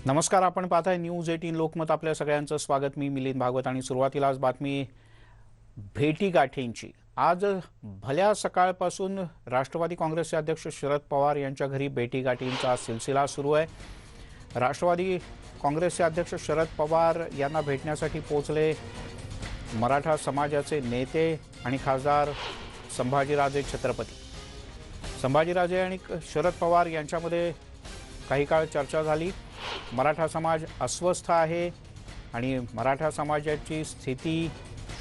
नमस्कार, आपण पाहताय न्यूज 18 लोकमत. आपल्या सगळ्यांचं स्वागत. मी मिलिंद भागवत आणि सुरुवातीलाच बातमी भेटीगाठींची. आज भल्या सकाळपासून राष्ट्रवादी काँग्रेसचे अध्यक्ष शरद पवार यांच्या घरी भेटीगाठींचा सिलसिला सुरू आहे. राष्ट्रवादी काँग्रेसचे अध्यक्ष शरद पवार यांना भेटण्यासाठी पोहोचले मराठा समाजाचे नेते आणि खासदार संभाजीराजे छत्रपती. संभाजीराजे आणि शरद पवार यांच्यामध्ये काही काळ चर्चा झाली. मराठा समाज अस्वस्थ आहे आणि मराठा समाजाची स्थिती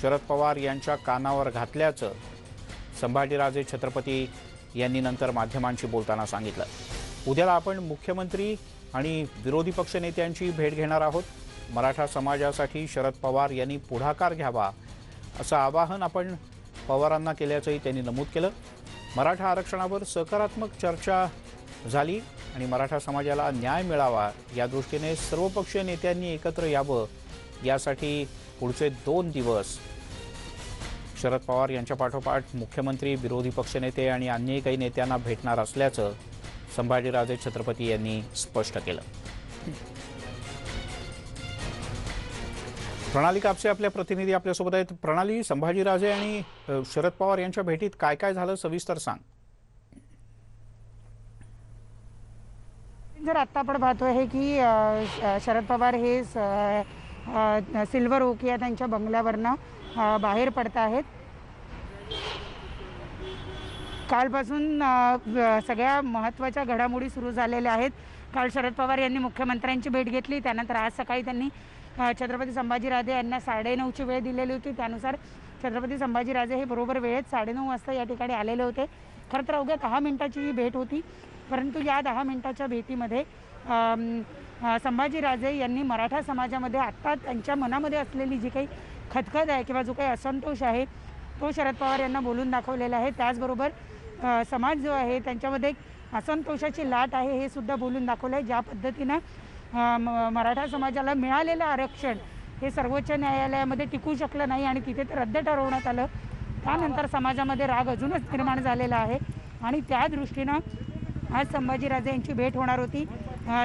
शरद पवार यांच्या कानावर घातल्याचं संभाजीराजे छत्रपती यांनी नंतर माध्यमांशी बोलताना सांगितलं. उद्याला आपण मुख्यमंत्री आणि विरोधी पक्षनेत्यांची भेट घेणार आहोत. मराठा समाजासाठी शरद पवार यांनी पुढाकार घ्यावा असं आवाहन आपण पवारांना केल्याचंही त्यांनी नमूद केलं. मराठा आरक्षणावर सकारात्मक चर्चा झाली आणि मराठा समाजाला न्याय मिळावा या दृष्टीने सर्वपक्षीय नेत्यांनी एकत्र यावं यासाठी पुढचे 2 दिवस शरद पवार यांच्या पाठोपाठ मुख्यमंत्री, विरोधी पक्षनेते आणि अन्य काही नेत्यांना भेटणार असल्याचं संभाजीराजे छत्रपती यांनी स्पष्ट केलं. प्रणाली कापसे आपल्या प्रतिनिधी आपल्यासोबत आहेत. प्रणाली, संभाजीराजे आणि शरद पवार यांच्या भेटीत काय काय झालं सविस्तर सांग. जर आता आपण पाहतोय आहे की शरद पवार हे सिल्वर ओक या त्यांच्या बंगल्यावरनं बाहेर पडत आहेत. कालपासून सगळ्या महत्त्वाच्या घडामोडी सुरू झालेल्या आहेत. काल शरद पवार यांनी मुख्यमंत्र्यांची भेट घेतली. त्यानंतर आज सकाळी त्यांनी छत्रपती संभाजीराजे यांना 9:30ची वेळ दिलेली होती. त्यानुसार छत्रपती संभाजीराजे हे बरोबर वेळेत 9:30 वाजता या ठिकाणी आलेले होते. खरं तर अवघ्या 10 मिनिटाची ही भेट होती, परंतु या 10 मिनिटाच्या भेटीमध्ये संभाजीराजे यांनी मराठा समाजामध्ये आत्ता त्यांच्या मनामध्ये असलेली जी काही खदखद आहे किंवा जो काही असंतोष आहे तो शरद पवार यांना बोलून दाखवलेला आहे. त्याचबरोबर समाज जो आहे त्यांच्यामध्ये एक असंतोषाची लाट आहे हे सुद्धा बोलून दाखवलं आहे. ज्या पद्धतीनं मराठा समाजाला मिळालेलं आरक्षण हे सर्वोच्च न्यायालयामध्ये टिकू शकलं नाही आणि तिथे ते रद्द ठरवण्यात आलं. त्यानंतर समाजामध्ये राग अजूनच निर्माण झालेला आहे आणि त्या दृष्टीनं आज संभाजीराजे यांची भेट होणार होती.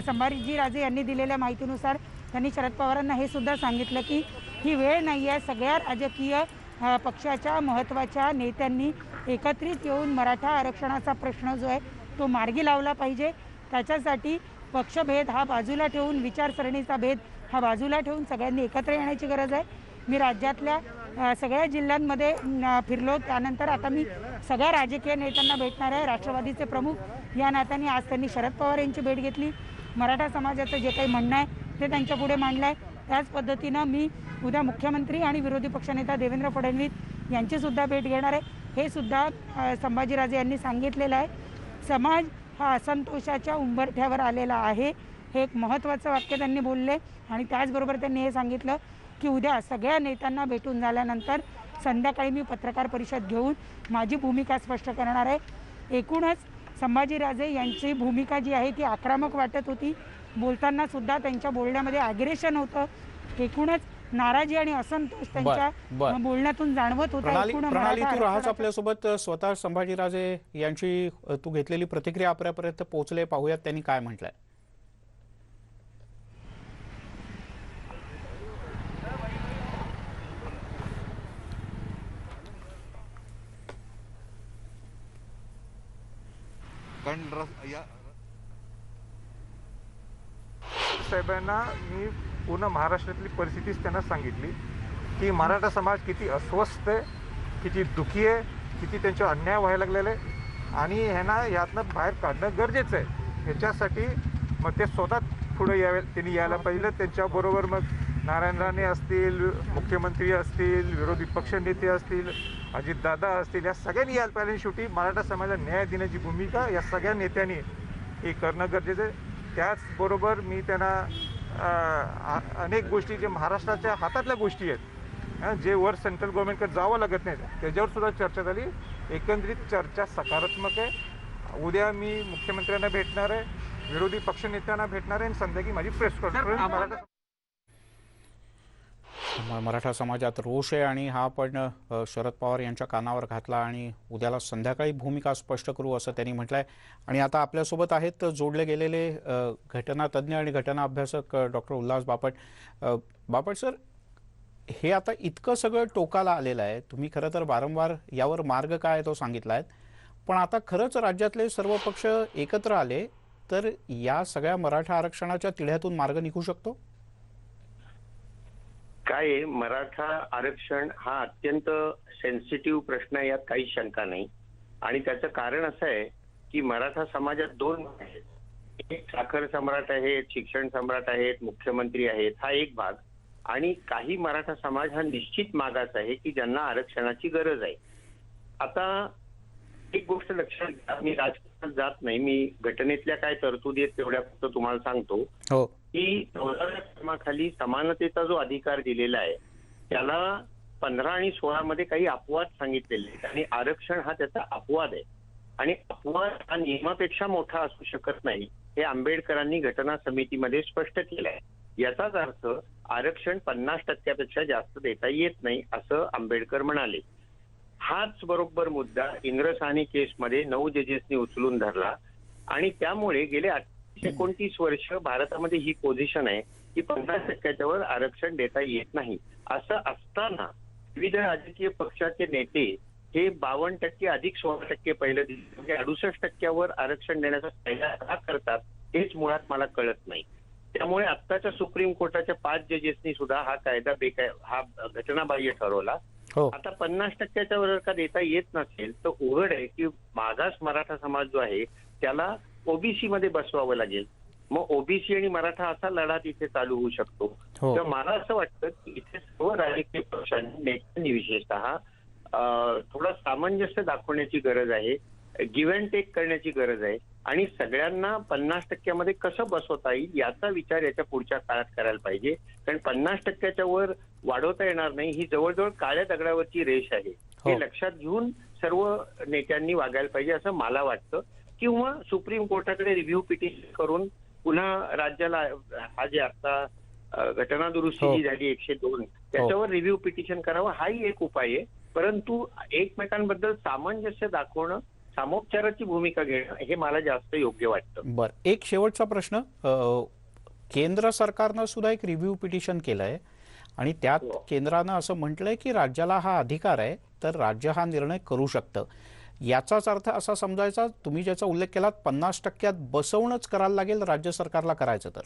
संभाजीराजे यांनी दिलेल्या माहितीनुसार त्यांनी शरद पवारांना हे सुद्धा सांगितलं की ही वेळ नाही आहे, सगळ्या राजकीय पक्षाच्या महत्त्वाच्या नेत्यांनी एकत्रित येऊन मराठा आरक्षणाचा प्रश्न जो आहे तो मार्गी लावला पाहिजे. त्याच्यासाठी पक्षभेद हा बाजूला ठेवून, विचारसरणीचा भेद हा बाजूला ठेवून सगळ्यांनी एकत्र येण्याची गरज आहे. मी राज्यातल्या सगळ्या जिल्ह्यांमध्ये फिरलो. त्यानंतर आता मी सगळ्या राजकीय नेत्यांना भेटणार आहे. राष्ट्रवादीचे प्रमुख या नात्याने आज त्यांनी शरद पवार यांची भेट घेतली. मराठा समाजाचं जे काही म्हणणं आहे ते त्यांच्यापुढे मांडलं आहे. त्याच पद्धतीनं मी उद्या मुख्यमंत्री आणि विरोधी पक्षनेता देवेंद्र फडणवीस यांचीसुद्धा भेट घेणार आहे. हे सुद्धा संभाजीराजे यांनी सांगितलेलं आहे. समाज हा असंतोषाच्या उंबरठ्यावर आलेला आहे, हे एक महत्त्वाचं वाक्य त्यांनी बोलले. आणि त्याचबरोबर त्यांनी हे सांगितलं की उद्या सगळ्या नेत्यांना भेटून झाल्यानंतर संध्याकाळी मी पत्रकार परिषद घेऊन माझी भूमिका स्पष्ट करणार आहे. एकूणच संभाजीराजे यांची भूमिका जी आहे ती आक्रमक वाटत होती. बोलताना सुद्धा त्यांच्या बोलण्यामध्ये ॲग्रेशन होतं. एकूणच नाराजी आणि असंतोष त्यांच्या बोलण्यातून जाणवत होता. प्रणाली, तू राहाच आपल्यासोबत. स्वतः संभाजीराजे यांची तू घेतलेली प्रतिक्रिया आपल्यापर्यंत पोहोचले, पाहूयात त्यांनी काय म्हटलंय. साहेबांना मी पूर्ण महाराष्ट्रातली परिस्थितीच त्यांना सांगितली की मराठा समाज किती अस्वस्थ आहे, किती दुःखी आहे, किती त्यांचा अन्याय व्हायला लागलेला आहे आणि ह्यांना यातनं बाहेर काढणं गरजेचं आहे. ह्याच्यासाठी मग ते स्वतः पुढे यावे, त्यांनी यायला पाहिजे. त्यांच्याबरोबर मग नारायण राणे असतील, मुख्यमंत्री असतील, विरोधी पक्षनेते असतील, अजितदादा असतील, या सगळ्यांनी यायला पाहिजे. शेवटी मराठा समाजाला न्याय देण्याची भूमिका या सगळ्या नेत्यांनी हे करणं गरजेचं आहे. त्याचबरोबर मी त्यांना अनेक गोष्टी जे महाराष्ट्राच्या हातातल्या गोष्टी आहेत, जे वर सेंट्रल गव्हर्नमेंटकडे जावं लागत नाही, त्याच्यावर सुद्धा चर्चा झाली. एकंदरीत चर्चा सकारात्मक आहे. उद्या मी मुख्यमंत्र्यांना भेटणार आहे, विरोधी पक्षनेत्यांना भेटणार आहे आणि संध्याकाळी माझी प्रेस कॉन्फरन्स मराठा मराठा समाजात रोष आहे आणि हा आपण शरद पवार यांच्या कानावर घातला आणि उद्याला संध्याकाळी भूमिका स्पष्ट करू असं त्यांनी म्हटलंय. आणि आता आपल्यासोबत आहेत जोडले गेलेले घटनातज्ञ आणि घटना अभ्यासक डॉक्टर उल्हास बापट. बापट सर, हे आता इतकं सगळं टोकाला आलेलं आहे, तुम्ही खरं तर वारंवार यावर मार्ग काय आहे तो सांगितला आहे, पण आता खरंच राज्यातले सर्व पक्ष एकत्र आले तर या सगळ्या मराठा आरक्षणाच्या तिढ्यातून मार्ग निघू शकतो? काय आहे, मराठा आरक्षण हा अत्यंत सेन्सिटिव्ह प्रश्न आहे, यात काही शंका नाही. आणि त्याचं कारण असं आहे की मराठा समाजात दोन भाग आहेत. एक साखर सम्राट आहेत, शिक्षण सम्राट आहेत, मुख्यमंत्री आहेत, हा एक भाग. आणि काही मराठा समाज हा निश्चित मागास आहे की ज्यांना आरक्षणाची गरज आहे. आता एक गोष्ट लक्षात घ्या, मी राजकारणात जात नाही, मी घटनेतल्या काय तरतुदी आहेत तेवढ्या फक्त तुम्हाला सांगतो हो. की 14व्या कलमाखाली समानतेचा जो अधिकार दिलेला आहे त्याला 15 आणि 16 मध्ये काही अपवाद सांगितलेले आहेत आणि आरक्षण हा त्याचा अपवाद आहे. आणि अपवाद हा नियमापेक्षा मोठा असू शकत नाही हे आंबेडकरांनी घटना समितीमध्ये स्पष्ट केलं आहे. याचाच अर्थ आरक्षण 50% जास्त देता येत नाही असं आंबेडकर म्हणाले. हाच बरोबर मुद्दा इंद्रसानी केसमध्ये 9 जजेसनी उचलून धरला आणि त्यामुळे गेले 29 वर्ष भारतामध्ये ही पोझिशन आहे की 50% वर आरक्षण देता येत नाही. असं असताना विविध राजकीय पक्षाचे नेते हे 52% अधिक 16% पहिलं दिले म्हणजे 68% आरक्षण देण्याचा कायदा का करतात हेच मुळात मला कळत नाही. त्यामुळे आत्ताच्या सुप्रीम कोर्टाच्या 5 जजेसनी सुद्धा हा कायदा हा घटनाबाह्य ठरवला. हो. आता 50% वर का देता येत नसेल तर उघड आहे की मागास मराठा समाज जो आहे त्याला ओबीसी मध्ये बसवावं लागेल. मग ओबीसी आणि मराठा असा लढा तिथे चालू होऊ शकतो. हो. तर मला असं वाटतं की इथे सर्व राजकीय पक्षांनी नेत्यांनी विशेषतः थोडं सामंजस्य दाखवण्याची गरज आहे, गिव्ह अँड टेक करण्याची गरज आहे आणि सगळ्यांना 50% मध्ये कसं बसवता येईल याचा विचार याच्या पुढच्या काळात करायला पाहिजे. कारण 50% वर वाढवता येणार नाही, ही जवळजवळ काळ्या दगडावरची रेष आहे. हे लक्षात घेऊन सर्व नेत्यांनी वागायला पाहिजे असं मला वाटतं. किंवा सुप्रीम कोर्टाकडे रिव्ह्यू पिटिशन करून पुन्हा राज्याला हा जे आता घटना दुरुस्ती जी झाली 102 त्याच्यावर रिव्ह्यू पिटिशन करावं हाही एक उपाय आहे. परंतु एकमेकांबद्दल सामंजस्य दाखवणं, सामोपचाराची भूमिका घेणं हे मला जास्त योग्य वाटतं. बरं, एक शेवटचा प्रश्न. केंद्र सरकारनं सुद्धा एक रिव्ह्यू पिटिशन केलंय आणि त्यात केंद्रानं असं म्हटलंय की राज्याला हा अधिकार आहे तर राज्य हा निर्णय करू शकतं. याचाच अर्थ असा समजायचा, तुम्ही ज्याचा उल्लेख केलात 50% बसवणंच करायला लागेल राज्य सरकारला करायचं तर?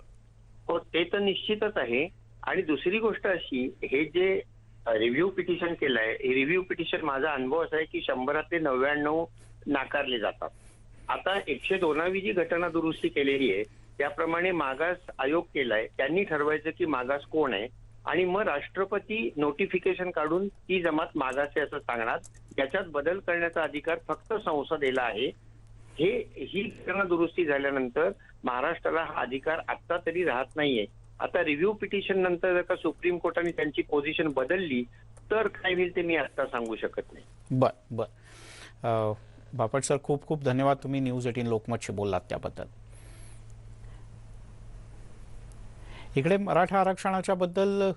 हो, ते तर निश्चितच आहे. आणि दुसरी गोष्ट अशी, हे जे रिव्ह्यू पिटिशन केलंय हे रिव्ह्यू पिटिशन माझा अनुभव असा आहे की 100 ते 99 नाकारले जातात. आता 102वी जी घटना दुरुस्ती केलेली आहे त्याप्रमाणे मागास आयोग केलाय, त्यांनी ठरवायचं की मागास कोण आहे आणि मग राष्ट्रपती नोटिफिकेशन काढून ती जमात मागास आहे असं सांगणार. याच्यात बदल करण्याचा अधिकार फक्त संसदेला आहे. ही घटना दुरुस्ती झाल्यानंतर महाराष्ट्राला हा अधिकार आता तरी राहत नाहीये. आता रिव्ह्यू पिटिशन नंतर जर का सुप्रीम कोर्टाने त्यांची पोझिशन बदलली तर काय होईल ते मी आता सांगू शकत नाही. बर. बापट सर, खूप खूप धन्यवाद, तुम्ही न्यूज 18 लोकमतशी बोललात त्याबद्दल. इकडे मराठा आरक्षणाच्या बद्दल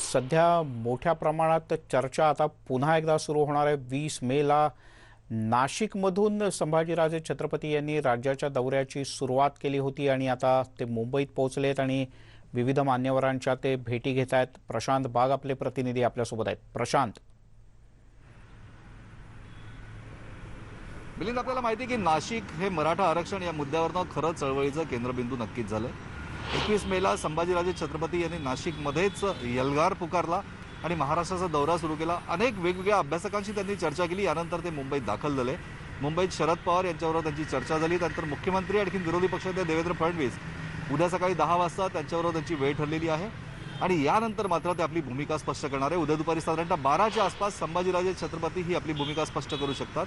सध्या मोठ्या प्रमाणात चर्चा आता पुन्हा एकदा सुरू होणार आहे. 20 मेला नाशिकमधून संभाजीराजे छत्रपती यांनी राज्याच्या दौऱ्याची सुरुवात केली होती आणि आता ते मुंबईत पोहोचलेत आणि विविध मान्यवरांच्या ते भेटी घेत आहेत. प्रशांत बाग आपले प्रतिनिधी आपल्यासोबत आहेत. प्रशांत. मिलिंद, आपल्याला माहिती आहे की नाशिक हे मराठा आरक्षण या मुद्द्यावरनं खरं चळवळीचं केंद्रबिंदू नक्कीच झालं. 21 मेला संभाजीराजे छत्रपती यांनी नाशिकमध्येच यल्गार पुकारला आणि महाराष्ट्राचा दौरा सुरू केला. अनेक वेगवेगळ्या अभ्यासकांशी त्यांनी चर्चा केली. यानंतर ते मुंबईत दाखल झाले. मुंबईत शरद पवार यांच्याबरोबर त्यांची चर्चा झाली. त्यानंतर मुख्यमंत्री आणखी विरोधी पक्षनेते देवेंद्र फडणवीस उद्या सकाळी 10 वाजता त्यांच्याबरोबर त्यांची वेळ ठरलेली आहे आणि यानंतर मात्र ते आपली भूमिका स्पष्ट करणार आहे. उद्या दुपारी साधारणतः 12च्या आसपास संभाजीराजे छत्रपती ही आपली भूमिका स्पष्ट करू शकतात.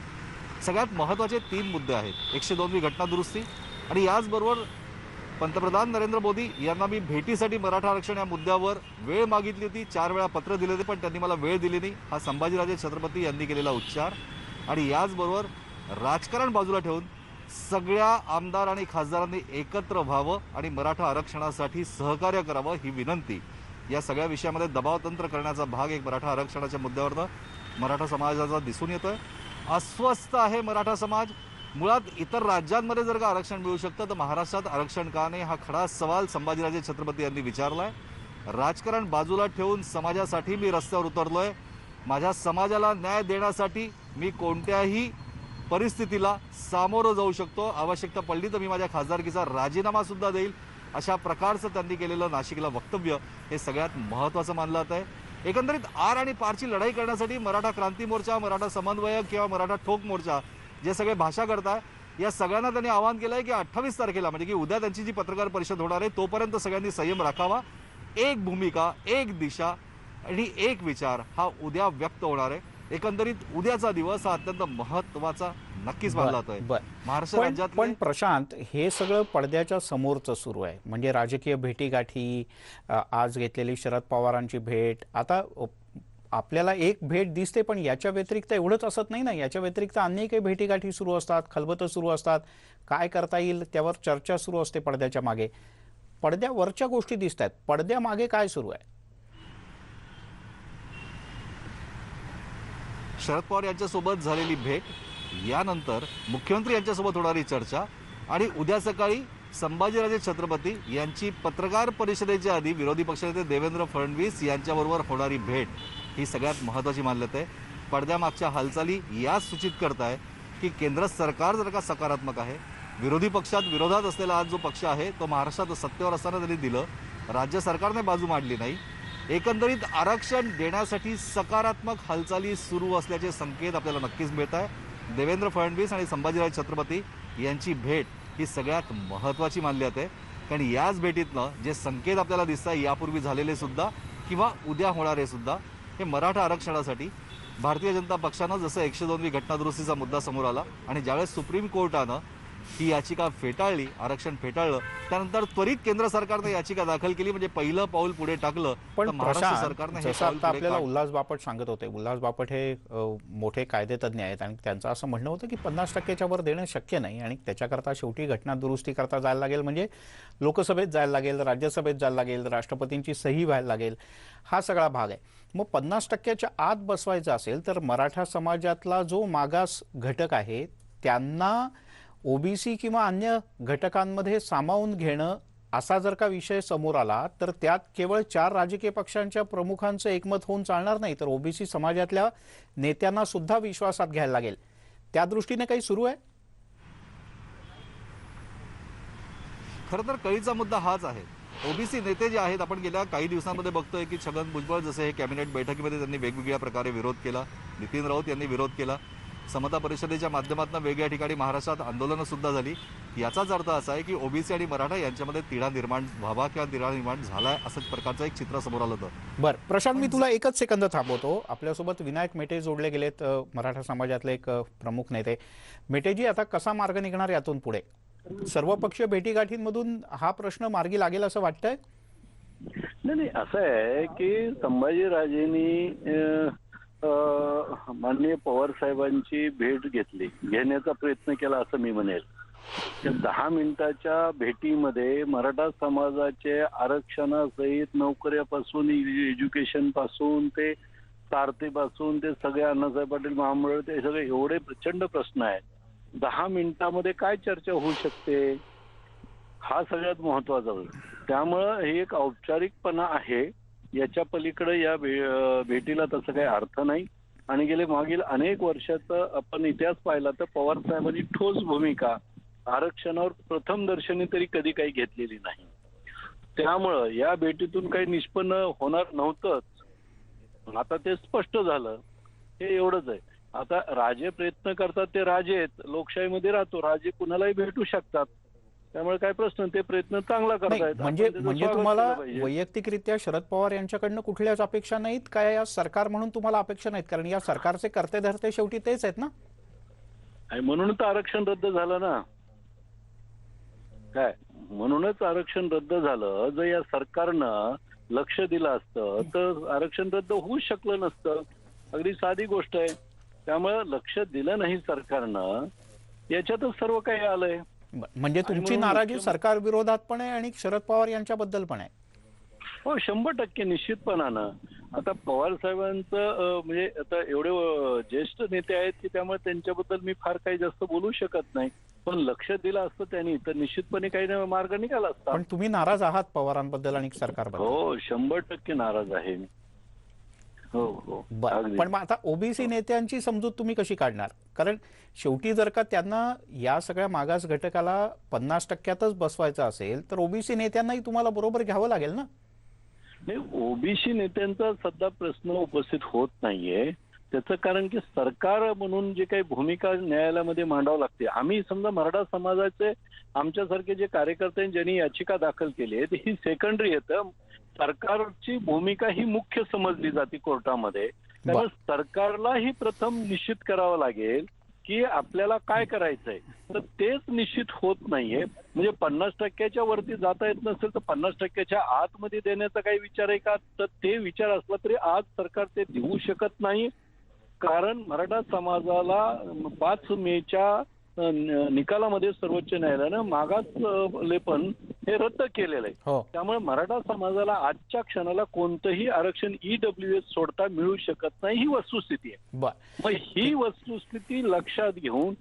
सगळ्यात महत्त्वाचे 3 मुद्दे आहेत. 102वी घटना दुरुस्ती आणि याचबरोबर पंतप्रधान नरेंद्र मोदी यांना मी भेटीसाठी मराठा आरक्षण या मुद्द्यावर वेळ मागितली होती. 4 वेळा पत्र दिले होते पण त्यांनी मला वेळ दिली नाही. हा संभाजीराजे छत्रपती यांनी केलेला उच्चार. आणि याचबरोबर राजकारण बाजूला ठेवून सगळ्या आमदार आणि खासदारांनी एकत्र व्हावं आणि मराठा आरक्षणासाठी सहकार्य करावं ही विनंती या सगळ्या विषयामध्ये दबावतंत्र करण्याचा भाग एक मराठा आरक्षणाच्या मुद्द्यावरनं मराठा समाजाचा दिसून येतोय. अस्वस्थ आहे मराठा समाज. मुळात इतर राज्यांमध्ये जर का आरक्षण मिळू शकतं तर महाराष्ट्रात आरक्षण का नाही, हा खडा सवाल संभाजीराजे छत्रपती यांनी विचारलाय. राजकारण बाजूला ठेवून समाजासाठी मी रस्त्यावर उतरलोय. माझ्या समाजाला न्याय देण्यासाठी मी कोणत्याही परिस्थितीला सामोरं जाऊ शकतो. आवश्यकता पडली तर मी माझ्या खासदारकीचा राजीनामा सुद्धा देईल, अशा प्रकारचं त्यांनी केलेलं नाशिकला वक्तव्य हे सगळ्यात महत्त्वाचं मानलं जात आहे. एकंदरीत आर आणि पारची लढाई करण्यासाठी मराठा क्रांती मोर्चा, मराठा समन्वयक किंवा मराठा ठोक मोर्चा जे सगळे भाषा करताय, या सगळ्यांना त्यांनी आवाहन केलं आहे की 28 तारखेला म्हणजे की उद्या त्यांची जी पत्रकार परिषद होणार आहे तोपर्यंत सगळ्यांनी संयम राखावा. एक भूमिका, एक दिशा आणि एक विचार हा उद्या व्यक्त होणार आहे. एकंदरीत उद्याचा दिवस हा अत्यंत महत्त्वाचा नक्कीच मानला जातोय. महाराष्ट्र राज्यात पण प्रशांत, हे सगळं पडद्याच्या समोरचं सुरू आहे. म्हणजे राजकीय भेटीगाठी, आज घेतलेली शरद पवारांची भेट, आता आपल्याला एक भेट दिसते पण याच्या व्यतिरिक्त एवढंच असत नाही ना. याच्या व्यतिरिक्त अन्य काही भेटीगाठी सुरू असतात, खलबतं सुरू असतात. काय करता येईल त्यावर चर्चा सुरू असते पडद्याच्या मागे. पडद्यावरच्या गोष्टी दिसत आहेत, पडद्यामागे काय सुरू आहे? शरद पवार यांच्यासोबत झालेली भेट, यानंतर मुख्यमंत्री यांच्यासोबत होणारी चर्चा आणि उद्या सकाळी संभाजीराजे छत्रपती यांची पत्रकार परिषदेच्या आधी विरोधी पक्षनेते देवेंद्र फडणवीस यांच्याबरोबर होणारी भेट ही सगळ्यात महत्त्वाची मानली जाते. पडद्यामागच्या हालचाली या सूचित करताय की केंद्र सरकार जर का सकारात्मक आहे, विरोधी पक्षात विरोधात असलेला आज जो पक्ष आहे तो महाराष्ट्रात सत्तेवर असताना त्यांनी दिलं, राज्य सरकारने बाजू मांडली नाही. एकंदरीत आरक्षण देण्यासाठी सकारात्मक हालचाली सुरू असल्याचे संकेत आपल्याला नक्कीच मिळत आहे. देवेंद्र फडणवीस आणि संभाजीराजे छत्रपती यांची भेट ही सगळ्यात महत्त्वाची मानली जाते. कारण याच भेटीतनं जे संकेत आपल्याला दिसत आहे, यापूर्वी झालेले सुद्धा किंवा उद्या होणारे सुद्धा, हे मराठा आरक्षणासाठी भारतीय जनता पक्षानं जसं 102वी घटनादुरुस्तीचा मुद्दा समोर आला आणि ज्यावेळेस सुप्रीम कोर्टानं ही याचिका फेटाळली, आरक्षण फेटाळलं, त्यानंतर त्वरित केंद्र सरकारने याचिका दाखल केली. म्हणजे पहिलं पाऊल पुढे टाकलं. पण महाराष्ट्र सरकारने जसं आता आपल्याला उल्हास बापट सांगत होते, उल्हास बापट हे मोठे कायदेतज्ञ आहेत आणि त्यांचं असं म्हणणं होतं की 50% वर देणं शक्य नाही आणि त्याच्याकरता शेवटी घटना दुरुस्ती करता जायला लागेल. म्हणजे लोकसभेत जायला लागेल, राज्यसभेत जायला लागेल, राष्ट्रपतींची सही व्हायला लागेल, हा सगळा भाग आहे. मग 50%च्या आत बसवायचं असेल तर मराठा समाजातला जो मागास घटक आहे त्यांना ओबीसी किंवा अन्य घटकांमध्ये सामावून घेणं असा जर का विषय समोर आला तर त्यात केवळ 4 राजकीय पक्षांच्या प्रमुखांचं एकमत होऊन चालणार नाही, तर ओबीसी समाजातल्या नेत्यांना सुद्धा विश्वासात घ्यायला लागेल. त्या दृष्टीने काही सुरू आहे? खरं तर कळीचा मुद्दा हाच आहे. ओबीसी नेते जे आहेत, आपण गेल्या काही दिवसांमध्ये बघतोय की छगन भुजबळ जसे हे कॅबिनेट बैठकीमध्ये त्यांनी वेगवेगळ्या प्रकारे विरोध केला, नितीन राऊत यांनी विरोध केला, समता परिषदेच्या माध्यमातून वेगळ्या ठिकाणी महाराष्ट्रात आंदोलनं सुद्धा झाली. याचाच अर्थ असा आहे की ओबीसी आणि मराठा यांच्यामध्ये तिढा निर्माण व्हावा किंवा तिढा निर्माण झालाय असंच प्रकारचं एक चित्र समोर आलं होतं. बरं प्रशांत, मी तुला एकच सेकंद थांबवतो. आपल्यासोबत विनायक मेटे जोडले गेलेत, मराठा समाजातले एक प्रमुख नेते. मेटेजी, आता कसा मार्ग निघणार यातून पुढे? सर्वपक्षीय भेटीगाठींमधून हा प्रश्न मार्गी लागेल असं वाटतंय? नाही, असं आहे की संभाजीराजेंनी माननीय पवार साहेबांची भेट घेण्याचा प्रयत्न केला असं मी म्हणेल. त्या 10 मिनिटाच्या भेटीमध्ये मराठा समाजाचे आरक्षणासहित नोकऱ्यापासून, एज्युकेशन पासून ते सारथीपासून ते सगळे अण्णासाहेब पाटील महामंडळ, ते सगळे एवढे प्रचंड प्रश्न आहेत. 10 मिनिटामध्ये काय चर्चा होऊ शकते, हा सगळ्यात महत्वाचा होईल. त्यामुळं हे एक औपचारिकपणा आहे, याच्या पलीकडे या भेटीला तसं काही अर्थ नाही. आणि गेले मागील अनेक वर्षाचा आपण इतिहास पाहिला तर पवार साहेबांनी ठोस भूमिका आरक्षणावर प्रथम दर्शनी तरी कधी काही घेतलेली नाही. त्यामुळं या भेटीतून काही निष्पन्न होणार नव्हतंच. आता ते स्पष्ट झालं, हे एवढंच आहे. आता राजे प्रयत्न करतात, ते राजे आहेत, लोकशाहीमध्ये राहतो, राजे कुणालाही भेटू शकतात. त्यामुळे काय प्रश्न, ते प्रयत्न चांगला करतायत. म्हणजे तुम्हाला वैयक्तिकरित्या शरद पवार यांच्याकडनं कुठल्याच अपेक्षा नाहीत काय? या सरकार म्हणून तुम्हाला अपेक्षा नाहीत? कारण या सरकारचे कर्ते धरते शेवटी तेच आहेत ना. म्हणून तर आरक्षण रद्द झालं ना. काय म्हणूनच आरक्षण रद्द झालं. जर या सरकारनं लक्ष दिलं असतं तर आरक्षण रद्द होऊच शकलं नसतं. अगदी साधी गोष्ट आहे. त्यामुळे लक्ष दिलं नाही सरकारनं, याच्यातच सर्व काही आलंय. म्हणजे तुमची नाराजी सरकार विरोधात पण आहे आणि शरद पवार यांच्याबद्दल पण आहे. हो 100% निश्चितपणानं. आता पवार साहेबांचं म्हणजे आता एवढे ज्येष्ठ नेते आहेत की त्यामुळे त्यांच्याबद्दल मी फार काही जास्त बोलू शकत नाही. पण लक्ष दिलं असतं त्यांनी तर निश्चितपणे काही ना मार्ग निघाला असता. पण तुम्ही नाराज आहात पवारांबद्दल आणि सरकारबद्दल? हो 100% नाराज आहे मी. हो हो बरं, अगदी. पण मग आता ओबीसी नेत्यांची समजूत तुम्ही कशी काढणार? कारण शेवटी जर का त्यांना या सगळ्या मागास घटकाला 50%तच बसवायचं असेल तर ओबीसी नेत्यांनाही तुम्हाला बरोबर घ्यावं लागेल ना? नाही, ओबीसी नेत्यांचा सध्या प्रश्न उपस्थित होत नाहीये. त्याचं कारण की सरकार म्हणून जे काही भूमिका न्यायालयामध्ये मांडावं लागते. आम्ही समजा मराठा समाजाचे आमच्यासारखे जे कार्यकर्ते आहेत, ज्यांनी याचिका दाखल केली आहे ही सेकंडरी येतं. सरकारची भूमिका ही मुख्य समजली जाते कोर्टामध्ये. त्यामुळे सरकारला ही प्रथम निश्चित करावं लागेल की आपल्याला काय करायचंय. तर तेच निश्चित होत नाहीये. म्हणजे 50%च्या वरती जाता येत नसेल तर 50%च्या आतमध्ये देण्याचा काही विचार आहे का? तर ते विचार असला तरी आज सरकार ते देऊ शकत नाही. कारण मराठा समाजाला 5 मेच्या निकालामध्ये सर्वोच्च न्यायालयानं मागासलेपण हे रद्द केलेलं आहे. हो. त्यामुळे मराठा समाजाला आजच्या क्षणाला कोणतंही आरक्षण ईडब्ल्यूएस सोडता मिळू शकत नाही, ही वस्तुस्थिती आहे. बरं, मग ही वस्तुस्थिती लक्षात घेऊन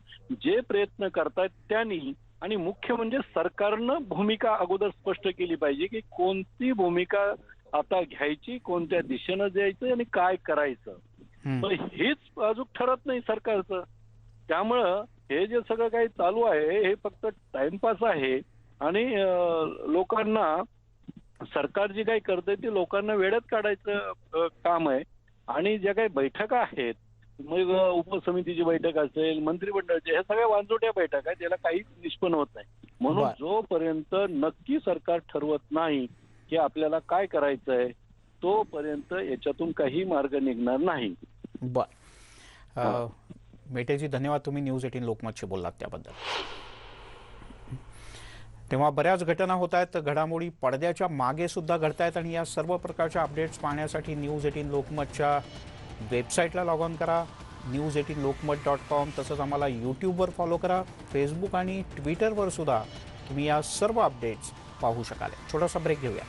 जे प्रयत्न करतायत त्यांनी आणि मुख्य म्हणजे सरकारनं भूमिका अगोदर स्पष्ट केली पाहिजे की कोणती भूमिका आता घ्यायची, कोणत्या दिशेनं जायचं आणि काय करायचं. पण हेच अजून ठरत नाही सरकारचं. त्यामुळं हे जे सगळं काही चालू आहे हे फक्त टाइमपास आहे आणि लोकांना सरकार जे काही करते ते लोकांना वेड्यात काढायचं काम आहे. आणि ज्या काही बैठका आहेत, मग उपसमितीची बैठक असेल, मंत्रिमंडळाची, ह्या सगळ्या वांजोट्या बैठका आहेत, त्याला काहीच निष्पन्न होत नाही. म्हणून जोपर्यंत नक्की सरकार ठरवत नाही की आपल्याला काय करायचंय तोपर्यंत याच्यातून काही मार्ग निघणार नाही. बर, मेटेजी धन्यवाद, तुम्ही न्यूज 18 लोकमतशी बोललात त्याबद्दल. तेव्हा बऱ्याच घटना होत आहेत, घडामोडी पडद्याच्या मागे सुद्धा घडत आहेत आणि या सर्व प्रकारच्या अपडेट्स पाहण्यासाठी न्यूज 18 लोकमतच्या वेबसाईटला लॉग ऑन करा, news18lokmat.com. तसंच आम्हाला यूट्यूबवर फॉलो करा, फेसबुक आणि ट्विटरवर सुद्धा तुम्ही या सर्व अपडेट्स पाहू शकाल. छोटासा ब्रेक घेऊया.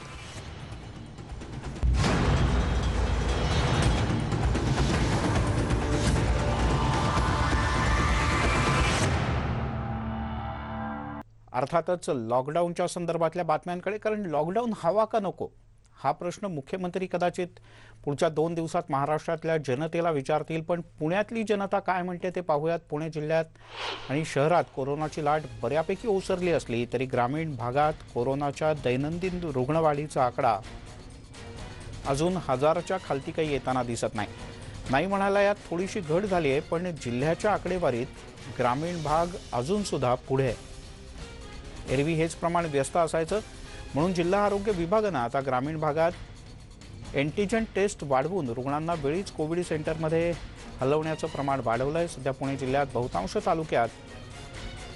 अर्थातच लॉकडाऊनच्या संदर्भातल्या बातम्यांकडे, कारण लॉकडाऊन हवा का नको हा प्रश्न मुख्यमंत्री कदाचित पुढच्या 2 दिवसात महाराष्ट्रातल्या जनतेला विचारतील. पण पुण्यातली जनता काय म्हणते ते पाहूयात. पुणे जिल्ह्यात आणि शहरात कोरोनाची लाट बऱ्यापैकी ओसरली असली तरी ग्रामीण भागात कोरोनाच्या दैनंदिन रुग्णवाढीचा आकडा अजून 1000च्या खालती काही येताना दिसत नाही म्हणायला यात थोडीशी घट झाली आहे, पण जिल्ह्याच्या आकडेवारीत ग्रामीण भाग अजूनसुद्धा पुढे आहे. एरवी हेच प्रमाण व्यस्त असायचं, म्हणून जिल्हा आरोग्य विभागानं आता ग्रामीण भागात एंटीजन टेस्ट वाढवून रुग्णांना वेळीच कोविड सेंटरमध्ये हलवण्याचं प्रमाण वाढवलं आहे. सध्या पुणे जिल्ह्यात बहुतांश तालुक्यात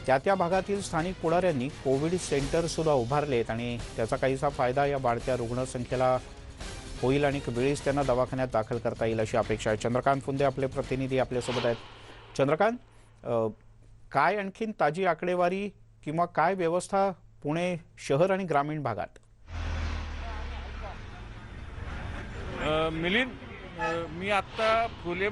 त्या भागातील स्थानिक पुढाऱ्यांनी कोविड सेंटरसुद्धा उभारलेत आणि त्याचा काहीसा फायदा या वाढत्या रुग्णसंख्येला होईल आणि वेळीच त्यांना दवाखान्यात दाखल करता येईल अशी अपेक्षा आहे. चंद्रकांत फुंदे आपले प्रतिनिधी आपल्यासोबत आहेत. चंद्रकांत, काय आणखीन ताजी आकडेवारी किंवा काय व्यवस्था पुणे शहर आणि ग्रामीण भागात? मिलिंद, मी आत्ता फुले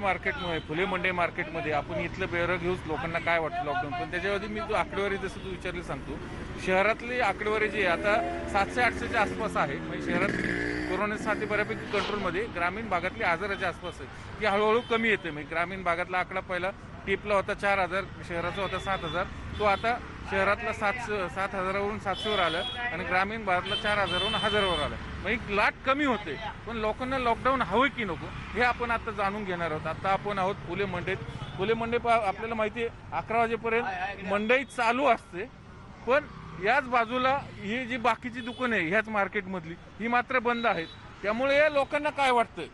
मंडई मार्केटमध्ये आपण इथलं बेरं घेऊच लोकांना काय वाटतं लॉकडाऊन. पण त्याच्यावरती मी तू आकडेवारी जसं तू विचारली सांगतो, शहरातली आकडेवारी जी आहे आता 700-800च्या आसपास आहे. म्हणजे शहरात कोरोनासाठी बऱ्यापैकी कंट्रोलमध्ये, ग्रामीण भागातली 1000च्या आसपास आहे, ती हळूहळू कमी येते. म्हणजे ग्रामीण भागातला आकडा पहिला टिपला होता 4000, शहराचा होता 7000, तो आता शहरातला 7000वरून 700वर आलं आणि ग्रामीण भागातला 4000वरून 1000वर आलं. म्हणजे लाट कमी होते. पण लोकांना लॉकडाऊन हवं की नको हे आपण आता जाणून घेणार आहोत. आता आपण आहोत फुले मंडईत. फुले मंडई आपल्याला माहिती आहे 11 वाजेपर्यंत मंडई चालू असते, पण याच बाजूला ही जी बाकीची दुकानं आहे ह्याच मार्केटमधली ही मात्र बंद आहेत. त्यामुळे या लोकांना काय वाटतंय,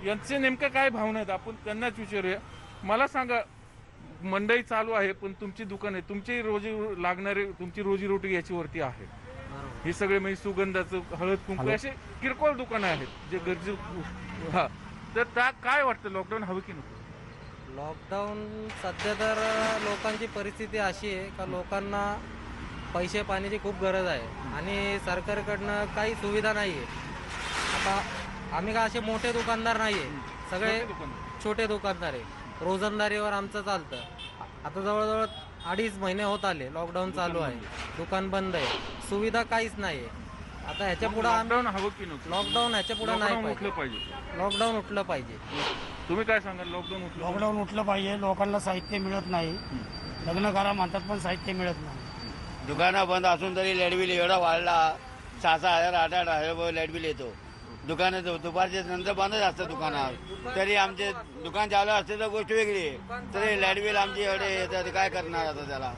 यांचे नेमकं काय भावना आहेत, आपण त्यांनाच विचारूया. मला सांगा, मंडई चालू आहे पण तुमची दुकान आहे, तुमची तुमची रोजीरोटी याच्यावरती आहे. हे सगळे म्हणजे सुगंधाचं, हळद कुंकू असे किरकोळ दुकानं आहेत जे गरजू. हा, तर काय वाटतं, लॉकडाऊन हवं की नको? लॉकडाऊन सध्या तर लोकांची परिस्थिती अशी आहे का लोकांना पैसे पाण्याची खूप गरज आहे आणि सरकारकडनं काही सुविधा नाही आहे. आता आम्ही काय असे मोठे दुकानदार नाही आहे, सगळे छोटे दुकानदार आहे. रोजंदारीवर आमचं चालतं. आता जवळजवळ 2.5 महिने होत आले, लॉकडाऊन चालू आहे, दुकान बंद आहे, सुविधा काहीच नाही आहे. आता ह्याच्या पुढे लॉकडाऊन हवं की नको? लॉकडाऊन ह्याच्या पुढे नाही लॉकडाऊन उठलं पाहिजे. पाहिजे. लॉकडाऊन उठलं पाहिजे. तुम्ही काय सांगाल? लॉकडाऊन उठलं पाहिजे? लॉकडाऊन उठलं पाहिजे. लोकांना साहित्य मिळत नाही, लग्न करा म्हणतात पण साहित्य मिळत नाही. दुकानं बंद असून तरी लाईट बिल एवढा वाढला, 6-6 हजार 8-8 हजार लाईट बिल येतो. दुकानं दुपारच्या नंतर बंदच असतं दुकानात. तरी आमचे दुकान चालू असते तर गोष्ट वेगळी आहे, तरी लाईट बिल आमची एवढे येतात, काय करणार आता त्याला.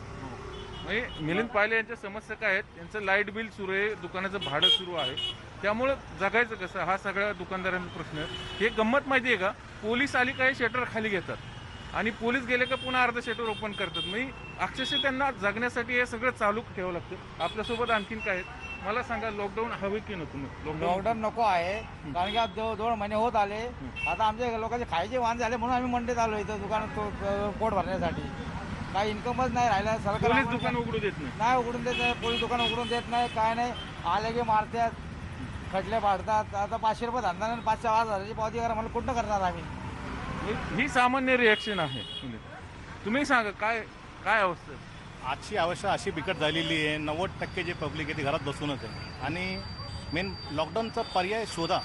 म्हणजे मिलिंद पाहिले यांच्या समस्या काय आहेत? यांचं लाईट बिल सुरू आहे, दुकानाचं भाडं सुरू आहे, त्यामुळं जगायचं कसं हा सगळ्या दुकानदारांचा प्रश्न आहे. हे गंमत माहिती आहे का? पोलीस आली काही शटर खाली घेतात आणि पोलीस गेले का पुन्हा अर्ध शटर ओपन करतात. म्हणजे अक्षरशः त्यांना जगण्यासाठी हे सगळं चालू ठेवावं लागतं. आपल्यासोबत आणखीन काय आहेत मला सांगा? लॉकडाऊन हवे की नको? लॉकडाऊन नको आहे, कारण की आज 2 महिने होत आले. आता आमच्या लोकांचे खायचे वांदे झाले म्हणून आम्ही मंडईत आलो इथं दुकानात पोट भरण्यासाठी. काही इन्कमच नाही राहिला. सरकार पोलीस दुकान उघडू देत नाही उघडून देत नाही, पोलीस दुकान उघडून देत नाही, काय नाही. आले की मारतात, खटले पाडतात. आता 500 रुपये धंदा नाही, 5,000 पावती करा मला कुठं करणार आम्ही? ही सामान्य रिॲक्शन आहे. तुम्ही सांगा काय काय अवस्था आहे? आजची अवस्था अशी बिकट झालेली आहे, 90% जे पब्लिक आहे ते घरात बसूनच आहे. आणि मेन लॉकडाऊनचा पर्याय शोधा.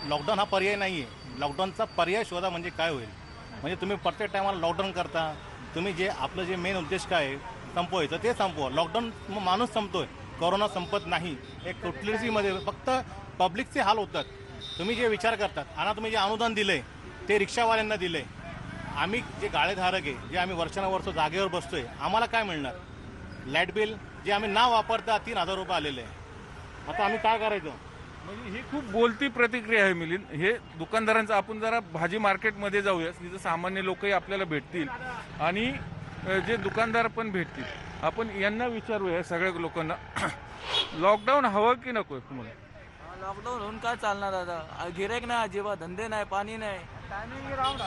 लॉकडाऊन हा पर्याय नाही आहे. लॉकडाऊनचा पर्याय शोधा म्हणजे काय होईल? म्हणजे तुम्ही प्रत्येक टायमाला लॉकडाऊन करता. तुम्ही जे आपलं जे मेन उद्देश काय आहे संपवायचं ते संपवा. लॉकडाऊन माणूस संपतोय, कोरोना संपत नाही. एक कुठलीमध्ये फक्त पब्लिकचे हाल होतात. तुम्ही जे विचार करतात आणि तुम्ही जे अनुदान दिलं आहे ते रिक्षावाल्यांना दिलं आहे. आम्ही जे गाळेधारक आहे, जे आम्ही वर्षानुवर्ष जागेवर बसतोय, आम्हाला काय मिळणार? लाईट बिल जे आम्ही ना वापरता 3,000 रुपये आलेले आहे. आता आम्ही काय करायचं? म्हणजे ही खूप बोलती प्रतिक्रिया आहे मिलिंद. हे दुकानदारांचं आपण जरा भाजी मार्केटमध्ये जाऊया, तिथं सामान्य लोकही आपल्याला भेटतील आणि जे दुकानदार पण भेटतील. आपण यांना विचारूया सगळ्या लोकांना लॉकडाऊन हवं की नको तुम्हाला? लॉकडाऊन होऊन काय चालणार आता? गिरेक नाही, अजिबात धंदे नाही, पाणी नाही. टायमिंग राऊंड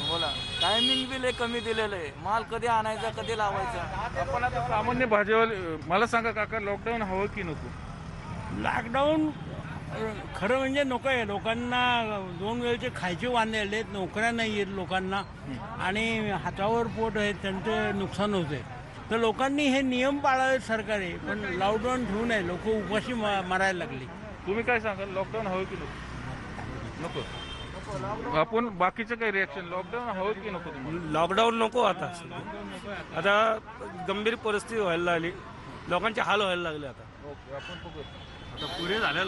बोला, टायमिंग बी लय कमी दिलेलं आहे. माल कधी आणायचा कधी लावायचा. आपण आता सामान्य भाजीवाले मला सांगा काका, लॉकडाऊन हवं की नको? लॉकडाऊन खरं म्हणजे नको आहे. लोकांना 2 वेळचे खायचे वांदे आले आहेत, नोकऱ्या नाही आहेत लोकांना आणि हातावर पोट आहे, त्यांचं नुकसान होते. तर लोकांनी हे नियम पाळावेत सरकारने, पण लॉकडाऊन ठेवू नये. लोक उपाशी मारायला लागली. तुम्ही काय सांगाल? लॉकडाऊन हवं की नको? नको. आपण बाकीचं काही रिॲक्शन? लॉकडाऊन हवं की नको तुम्हाला? लॉकडाऊन नको. आता गंभीर परिस्थिती व्हायला लागली, लोकांचे हाल व्हायला लागले. आता आपण बघू. आता पुरे झालं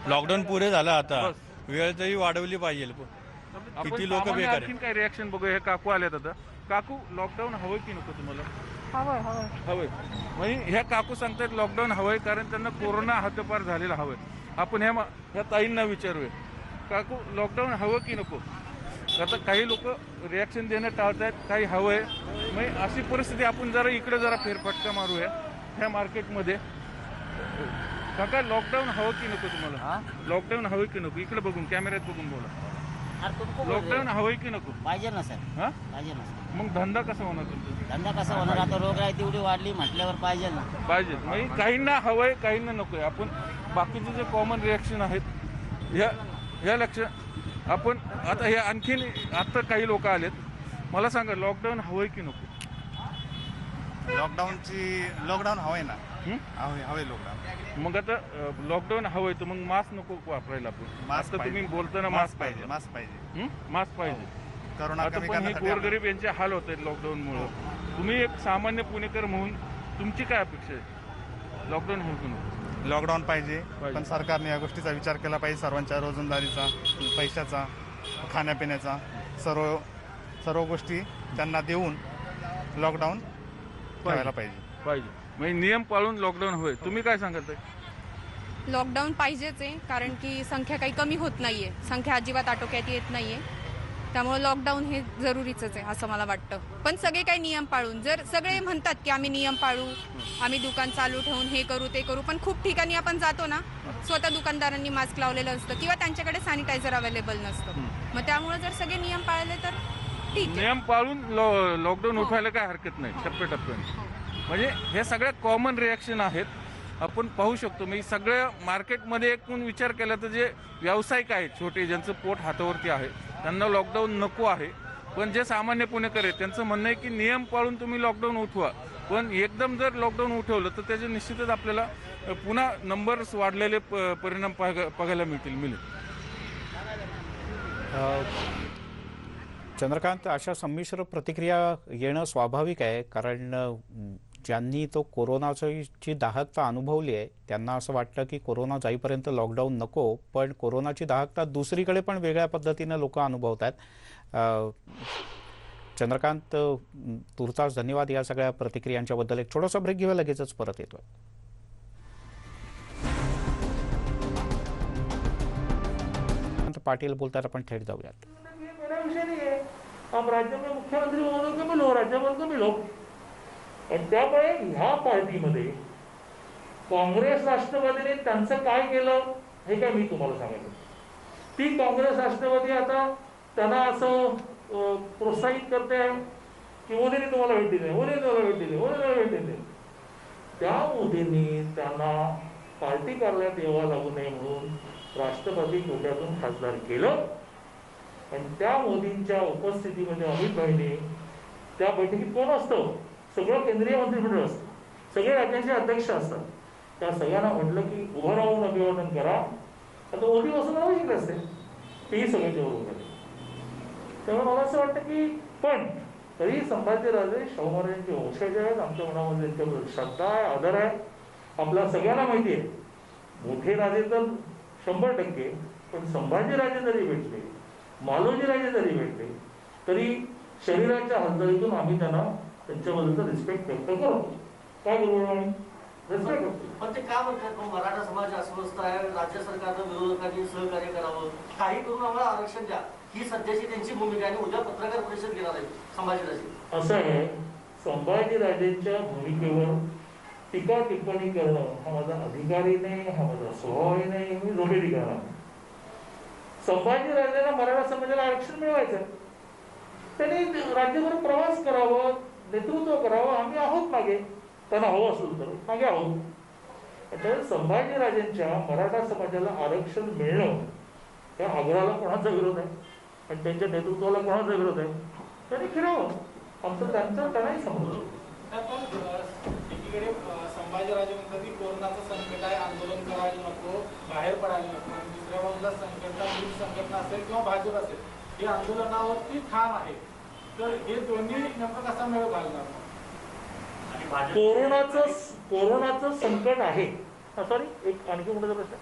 लॉकडाऊन पुरे झालं. आता वेळ तरी वाढवली पाहिजे. किती लोक बेकार आहे. आणखीन काय रिॲक्शन बघू. हे काकू आलेत आता. काकू, लॉकडाऊन हवं की नको तुम्हाला? हवंय. म्हणजे ह्या काकू सांगतात लॉकडाऊन हवंय कारण त्यांना कोरोना हद्दपार झालेला हवंय. आपण ह्या ताईंना विचारूया, काकू लॉकडाऊन हवं की नको? आता काही लोक रिॲक्शन देणं टाळतात, काही हवंय. म्हणजे अशी परिस्थिती. आपण जरा इकडे जरा फेरफटका मारूया ह्या मार्केटमध्ये. काका, लॉकडाऊन हवं की नको तुम्हाला? लॉकडाऊन हवं की नको? इकडे बघून, कॅमेऱ्यात बघून बोला. लॉकडाऊन हवंय की नको? पाहिजे ना सर, हा, पाहिजे ना सर. मग धंदा कसा होणार तुमचा? धंदा कसा होणार? आता रोगराई तेवढी वाढली म्हटल्यावर पाहिजे ना. पाहिजे. म्हणजे काहींना हवंय, काहींना नकोय. आपण बाकीचे जे कॉमन रिॲक्शन आहेत ह्या लक्ष आपण आता हे आणखीन आता काही लोक आलेत. मला सांगा, लॉकडाऊन हवंय की नको? लॉकडाऊन हवंय ना. हवंय लॉकडाऊन. मग आता लॉकडाऊन हवंय तर मग मास्क नको वापरायला? आपण आता तुम्ही बोलताना मास्क पाहिजे. मास्क पाहिजे. मास्क पाहिजे. कोरोना आता पण हे गोरगरीब यांचे हाल होत आहेत लॉकडाऊनमुळे. तुम्ही एक सामान्य पुणेकर म्हणून तुमची काय अपेक्षा आहे? लॉकडाऊन हवं की नको? लॉकडाऊन पाहिजे, पण सरकारने या गोष्टीचा विचार केला पाहिजे. सर्वांच्या रोजंदारीचा, पैशाचा, खाण्यापिण्याचा, सर्व गोष्टी त्यांना देऊन लॉकडाऊन ठेवायला पाहिजे. म्हणजे नियम पाळून लॉकडाऊन हवंय. तुम्ही काय सांगत आहे? लॉकडाऊन पाहिजेच आहे, कारण की संख्या काही कमी होत नाहीये, संख्या अजिबात आटोक्यात येत नाहीये. त्यामुळे लॉकडाऊन हे जरुरीच आहे असं मला वाटतं. पण सगळे काही नियम पाळून, जर सगळे म्हणतात की आम्ही नियम पाळू, आम्ही दुकान चालू ठेवून हे करू ते करू, पण खूप ठिकाणी आपण जातो ना, स्वतः दुकानदारांनी मास्क लावलेलं असतं किंवा त्यांच्याकडे सॅनिटायझर अवेलेबल नसतं. मग त्यामुळे जर सगळे नियम पाळले तर ठीक आहे. नियम पाळून लॉकडाऊन उठवायला काय हरकत नाही, टप्प्याटप्प्याने. म्हणजे हे सगळ्या कॉमन रिॲक्शन आहेत. आपण पाहू शकतो. मी सगळ्या मार्केटमध्ये एकूण विचार केला तर जे व्यावसायिक आहेत छोटे, ज्यांचं पोट हातावरती आहे, त्यांना लॉकडाऊन नको आहे. पण जे सामान्य पुणेकर आहेत त्यांचं म्हणणं आहे की नियम पाळून तुम्ही लॉकडाऊन उठवा. पण एकदम जर लॉकडाऊन उठवलं तर त्याचे निश्चितच आपल्याला पुन्हा नंबर्स वाढलेले परिणाम बघायला मिळेल. चंद्रकांत, अशा संमिश्र प्रतिक्रिया येणं स्वाभाविक आहे, कारण ज्यांनी तो कोरोनाची दाहकता अनुभवली आहे त्यांना असं वाटतं की कोरोना जाईपर्यंत लॉकडाऊन नको, पण कोरोनाची दाहकता दुसरीकडे पण वेगळ्या पद्धतीनं लोक अनुभवत आहेत. चंद्रकांत, तुर्तास धन्यवाद या सगळ्या प्रतिक्रियांच्याबद्दल. एक छोटासा ब्रेक घेऊया, लगेचच परत येतोय. पाटील बोलतात, आपण थेट जाऊयात. हम राज्य में मुख्यमंत्री महोदय को मिलो, राज्यपाल को मिलो. आणि त्यामुळे ह्या पार्टीमध्ये काँग्रेस राष्ट्रवादीने त्यांचं काय केलं हे काय मी तुम्हाला सांगितलं. ती काँग्रेस राष्ट्रवादी आता त्यांना असं प्रोत्साहित करते आहे की मोदींनी तुम्हाला भेट दिली, मोदींनी तुम्हाला भेट दिली, मोदींनी भेट दिली. त्या मोदींनी त्यांना पार्टी कार्यालयात यावं लागू नये म्हणून राष्ट्रवादी कोट्यातून खासदार केलं. आणि त्या मोदींच्या उपस्थितीमध्ये अमित भाईने त्या बैठकीत कोण असतं, सगळं केंद्रीय मंत्रिमंडळ असतं, सगळे राज्यांचे अध्यक्ष असतात. त्या सगळ्यांना म्हटलं की उभं राहून अभिवादन करा. आता मोदी बसून आवश्यक असते, तेही सगळे तेवढं केले. त्यामुळे मला असं वाटतं की पण तरी संभाजीराजे शाहू महाराजांचे वंशज आहेत. आमच्या मनामध्ये त्यांच्याबद्दल श्रद्धा आहे, आदर आहे. आपल्या सगळ्यांना माहिती आहे मोठे राजे तर 100%, पण संभाजीराजे जरी भेटले, मालोजीराजे जरी भेटले, तरी शरीराच्या हालचालीतून आम्ही त्यांना त्यांच्याबद्दलचा रिस्पेक्ट व्यक्त करतो. काय करू आम्ही रिस्पेक्ट करतो. पण ते काय म्हणतात, मराठा समाज अस्वस्थ आहे, राज्य सरकारनं विरोधकांनी सहकार्य करावं, काही करून आम्हाला आरक्षण द्या, ही सध्याची त्यांची भूमिका. आणि उद्या पत्रकार परिषद घेणार आहे संभाजीराजे. असं आहे, संभाजीराजेंच्या भूमिकेवर टीका टिप्पणी करणं हा माझा अधिकारही नाही, हा माझा स्वभावही नाही, मी झोपेली करणार. संभाजीराजेंना मराठा समाजाला आरक्षण मिळवायचं, त्यांनी राज्यभर प्रवास करावं, नेतृत्व करावं. आम्ही आहोत मागे, त्यांना हवं असेल तर मागे आहोत. त्यामुळे संभाजीराजेंच्या मराठा समाजाला आरक्षण मिळणं या आग्रहाला कोणाचा विरोध आहे आणि त्यांच्या नेतृत्वाला कोणाचा विरोध आहे, त्यांनी फिरावं. आमचं त्यांनाही समजलं. एकीकडे संभाजीराजे म्हणतात की कोरोनाचं संकट आहे, आंदोलन करायला नको, बाहेर पडायला नको. आणि दुसऱ्या बाजूला संघटना असेल किंवा भाजप असेल, हे आंदोलनावरती ठाम आहे. तर हे दोन्ही नेमकं कसा मेळ घालणार? कोरोनाचं संकट आहे. सॉरी, एक आणखी मोठा प्रश्न.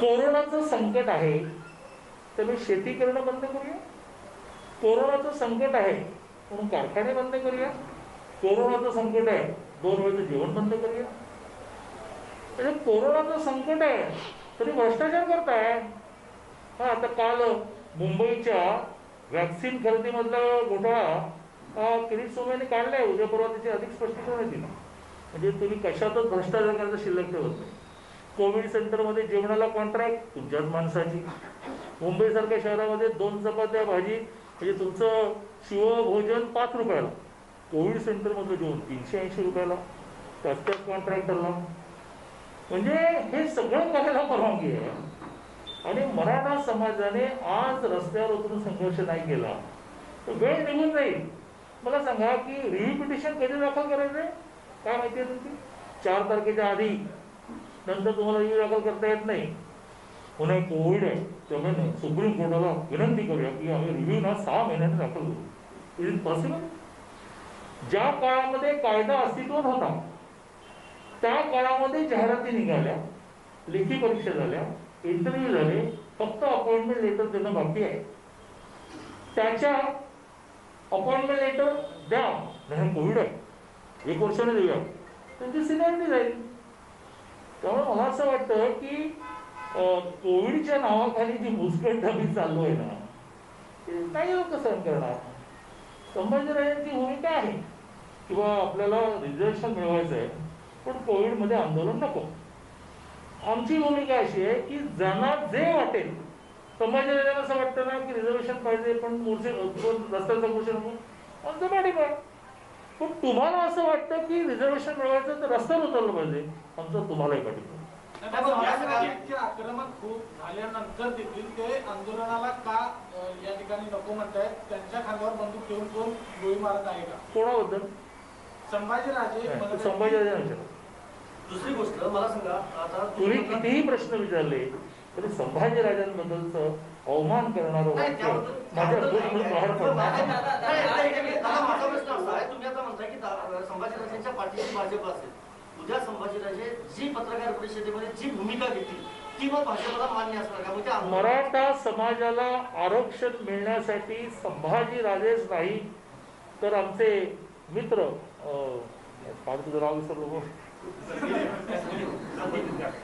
कोरोनाचं संकट आहे तर मी शेती करणं बंद करूया. कोरोनाचं संकट आहे म्हणून कारखाने बंद करूया. कोरोनाचं संकट आहे 2 वेळचं जेवण बंद करूया. म्हणजे कोरोनाचं संकट आहे तरी भ्रष्टाचार करताय. हा, आता काल मुंबईच्या व्हॅक्सिन खरेदीमधला घोटाळा किरीट सोमय्यांनी काढलाय. उद्या परवा त्याची अधिक स्पष्टीकरण दिलं. म्हणजे तुम्ही कशातच भ्रष्टाचार करायचं शिल्लक ठेवत नाही. कोविड सेंटरमध्ये जेवणाला कॉन्ट्रॅक्ट तुमच्याच माणसाची. मुंबईसारख्या शहरामध्ये 2 चपात्या भाजी म्हणजे तुमचं शिवभोजन 5 रुपयाला. कोविड सेंटरमधलं जेवण 380 रुपयाला, त्याच कॉन्ट्रॅक्टरला. म्हणजे हे सगळं करायला परवानगी आहे. आणि मराठा समाजाने आज रस्त्यावर उतरून संघर्ष नाही केला तर वेळ निघून जाईल. मला सांगा की रिव्ह्यू पिटिशन कधी दाखल करायचंय, काय माहिती आहे तुमची? 4 तारखेच्या आधी. नंतर तुम्हाला रिव्ह्यू दाखल करता येत नाही. पुन्हा कोविड आहे, त्यामुळे सुप्रीम कोर्टाला विनंती करूया की आम्ही रिव्ह्यू ना 6 महिन्याने दाखल करू. Is it possible? ज्या काळामध्ये कायदा अस्तित्वात होता त्या काळामध्ये जाहिराती निघाल्या, लेखी परीक्षा झाल्या, इंटरव्ह्यू झाले, फक्त अपॉइंटमेंट लेटर देणं बाकी आहे. त्याच्या अपॉइंटमेंट लेटर द्या, नाही कोविड आहे 1 वर्षाने देऊया, त्यांची सिनियरिटी जाईल. त्यामुळे मला असं वाटतं की कोविडच्या नावाखाली जी मुस्कटदाबी चालू आहे ना, ते काही लोक सहन करणार. संभाजीराजांची भूमिका आहे किंवा आपल्याला रिझर्वेशन मिळवायचं आहे पण कोविडमध्ये आंदोलन नको. आमची भूमिका अशी आहे की ज्यांना जे वाटेल, संभाजीराजांना असं वाटतं ना की रिझर्वेशन पाहिजे पण रस्त्याचा मोर्चे नको, आमचं पाठिंबा आहे. पण तुम्हाला असं वाटतं की रिझर्वेशन मिळवायचं तर रस्त्यावर उतरलं पाहिजे, आमचं तुम्हालाही पाठिंबा. इतके आक्रमक खूप झाल्यानंतर देखील ते आंदोलनाला का या ठिकाणी नको म्हणतायत? त्यांच्या खांद्यावर बंदूक ठेवून कोण गोळी मारत आहे का? कोणाबद्दल? संभाजीराजे. संभाजीराजे. दुसरी गोष्ट मला सांगा, आता तुम्ही कितीही प्रश्न विचारले तरी संभाजीराजांबद्दलचं अवमान करणारं वाक्य माझ्या बोलून बाहेर पडणार. माझा प्रश्न असा आहे, तुम्ही आता म्हणताय की संभाजीराजांच्या पाठीशी भाजप असेल. उद्या संभाजीराजे जी पत्रकार परिषदेमध्ये जी भूमिका घेतली ती मग भाजपला मान्य असणार का? म्हणजे मराठा समाजाला आरक्षण मिळण्यासाठी संभाजीराजेच नाही तर आमचे मित्र तुझं नाव विसरलो,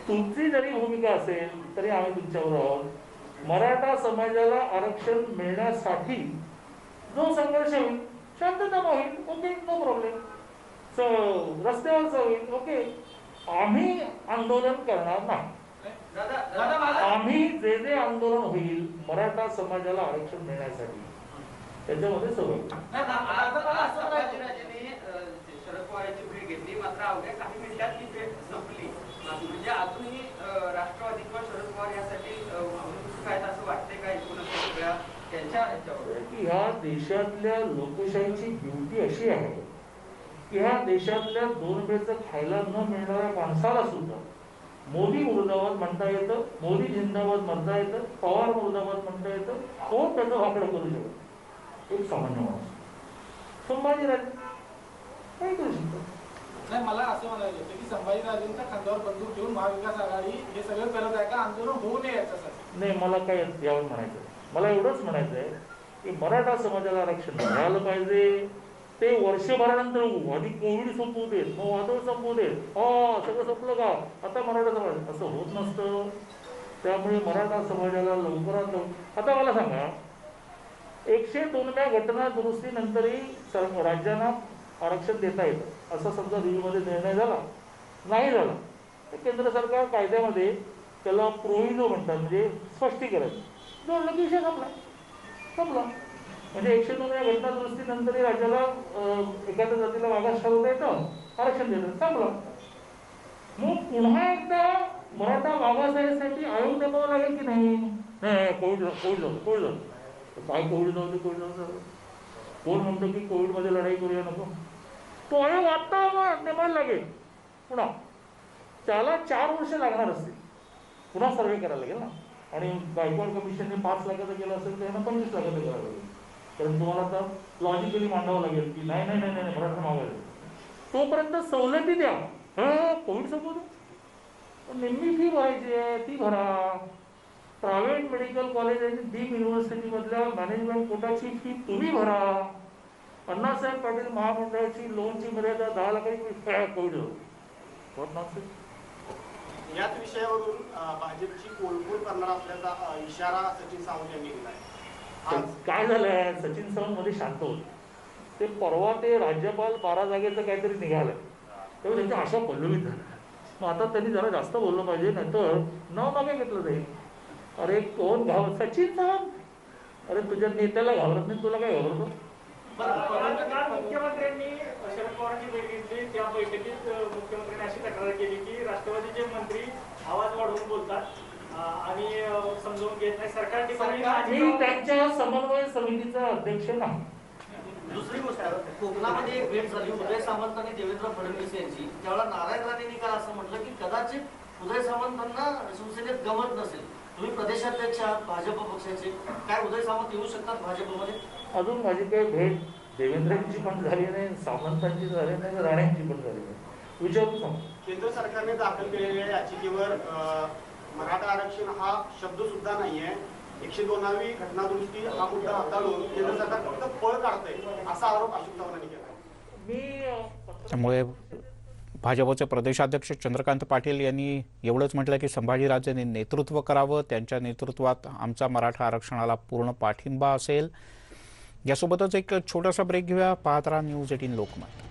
तुमची जरी भूमिका असेल तरी आम्ही तुमच्यावर आहोत. मराठा समाजाला आरक्षण मिळण्यासाठी जो संघर्ष होईल शांतता होईल, ओके, नो प्रॉब्लेम. रस्त्यावर होईल, ओके. आम्ही आंदोलन करणार नाही. आम्ही जे आंदोलन होईल मराठा समाजाला आरक्षण मिळण्यासाठी त्याच्यामध्ये सगळं. शरद पवार यांची भेट घेतली, मात्र अवघ्या काही मिनिटात ती भेट संपली. म्हणजे अजूनही राष्ट्रवादी किंवा शरद पवार यासाठी उत्सुक आहेत असं वाटतंय का? एकूणच सगळ्या त्यांच्या ह्याच्यावर ह्या देशातल्या लोकशाहीची ब्युटी अशी आहे की ह्या देशातल्या 2 वेळचं खायला न मिळणाऱ्या माणसाला सुद्धा मोदी मुर्दाबाद म्हणता येतं, मोदी जिंदाबाद म्हणता येतं, पवार मुर्दाबाद म्हणता येतं, कोण त्याचं वाकडं करू शकतो? एक सामान्य माणूस. संभाजीराजे काय करू शकतो? नाही, मला असं म्हणायचं होतं की संभाजीराजेंच्या खांद्यावर बंदूक ठेवून महाविकास आघाडी हे सगळं करत आहे का आंदोलन होऊ नये याच्यासाठी? नाही, मला काय यावर म्हणायचं, मला एवढंच म्हणायचं आहे की मराठा समाजाला आरक्षण मिळालं पाहिजे. ते वर्षभरानंतर आधी कोविड संपवू देत, मग वादळ संपवू देत, सगळं संपलं का आता मराठा समाज, असं होत नसतं. त्यामुळे मराठा समाजाला लवकरात लवकर, आता मला सांगा 102व्या घटना दुरुस्तीनंतरही राज्यांना आरक्षण देता येतं असं समजा दिल्लीमध्ये निर्णय झाला, नाही झाला तर केंद्र सरकार कायद्यामध्ये त्याला प्रोविजो म्हणतात, म्हणजे स्पष्टीकरण जोडलं की विषय संपला. म्हणजे 102व्या घटना दुरुस्तीनंतरही राज्याला एखाद्या जातीला मागास ठरवता येतं, आरक्षण देतं, संपलं. मग पुन्हा एकदा मराठा मागाससाठी आयोग नेमावा लागेल की नाही? कोविड झालं काय, कोविड नव्हतं, कोण म्हणतो की कोविडमध्ये लढाई करूया नको? तो आयोग आत्ता नेमायला लागेल पुन्हा, त्याला 4 वर्ष लागणार असतील, पुन्हा सर्वे करायला लागेल ना. आणि गायकवाड कमिशनने 5 लाखाचं केलं असेल तर यांना 25 लाखाचं करायला लागेल. कारण तुम्हाला आता लॉजिकली मांडावं लागेल की नाही मराठा मागायला, तोपर्यंत सवलती द्या. कोविड संपवतो, नेहमी फी भरायची आहे ती भरा. प्रायव्हेट मेडिकल कॉलेज आणि डीम युनिव्हर्सिटीमधल्या मॅनेजमेंट कोटाची फी तुम्ही भरा. अण्णासाहेब पाटील महामंडळाची लोनची मर्यादा 10 लाखाची कोविड होत नसेल. याच विषयावरून भाजपची पोलखोल करणार असल्याचा इशारा सचिन सावंत यांनी दिला आहे. काय झालंय, सचिन सावंत मध्ये शांत होते ते, परवा ते राज्यपाल 12 जागेचं काहीतरी निघालंय तेव्हा त्यांच्या आशा पल्लवित झाल्या. मग आता त्यांनी जरा जास्त बोललं पाहिजे, नाहीतर नाव मागे घेतलं जाईल. अरे कोण सचिन सावंत, अरे तुझ्या नेत्याला घाबरत नाही, तुला काय घाबरतो? मुख्यमंत्र्यांनी शरद पवारांची भेट घेतली, त्या बैठकीत मुख्यमंत्र्यांनी अशी तक्रार केली की राष्ट्रवादीचे मंत्री आवाज वाढवून बोलतात आणि समजून घेत नाही. मी त्यांच्या समन्वय समितीचा अध्यक्ष नाही. दुसरी गोष्ट, कोकणामध्ये एक भेट झाली उदय सामंत आणि देवेंद्र फडणवीस यांची. त्यावेळेला नारायण राणेंनी काल असं म्हटलं की कदाचित उदय सामंतांना शिवसेनेत गमत नसेल. तुम्ही प्रदेशाध्यक्ष आहात भाजप पक्षाचे, काय उदय सामंत येऊ शकतात भाजपमध्ये? अजून माझी काही भेट देवेंद्रांची पण झाली नाही, सामंतांची झाली नाही, राणेंची पण झाली नाही. विचारू सांग. केंद्र सरकारने दाखल केलेल्या याचिकेवर मराठा आरक्षण हा शब्द सुद्धा नाहीये. 102वी घटना दुरुस्ती हा मुद्दा हाताळून केंद्र सरकार फक्त पळ काढतंय असा आरोप अशोक चव्हाणांनी केला. त्यामुळे भाजपचे प्रदेशाध्यक्ष चंद्रकांत पाटील यांनी एवढंच म्हटलं की संभाजीराजेंनी नेतृत्व करावं, त्यांच्या नेतृत्वात आमचा मराठा आरक्षणाला पूर्ण पाठिंबा असेल. यासोबतच एक छोटासा ब्रेक घेऊया. पाहत राहा न्यूज 18 लोकमत.